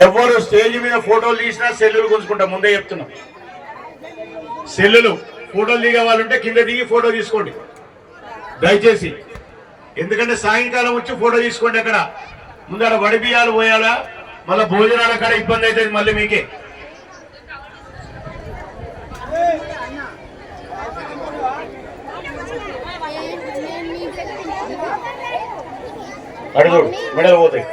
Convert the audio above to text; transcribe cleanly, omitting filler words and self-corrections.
ఎవరు స్టేజ్ మీద ఫోటోలు తీసినా సెల్లులు గుంజుకుంటా, ముందే చెప్తున్నా. సెల్లులు ఫోటోలు దిగే వాళ్ళు ఉంటే కింద దిగి ఫోటో తీసుకోండి దయచేసి. ఎందుకంటే సాయంకాలం వచ్చి ఫోటో తీసుకోండి. అక్కడ ముందర వడి బియ్యాలు పోయాలా, మళ్ళీ భోజనాల కాడ ఇబ్బంది అవుతుంది మళ్ళీ మీకే. అడుగు మెడలు పోతాయి.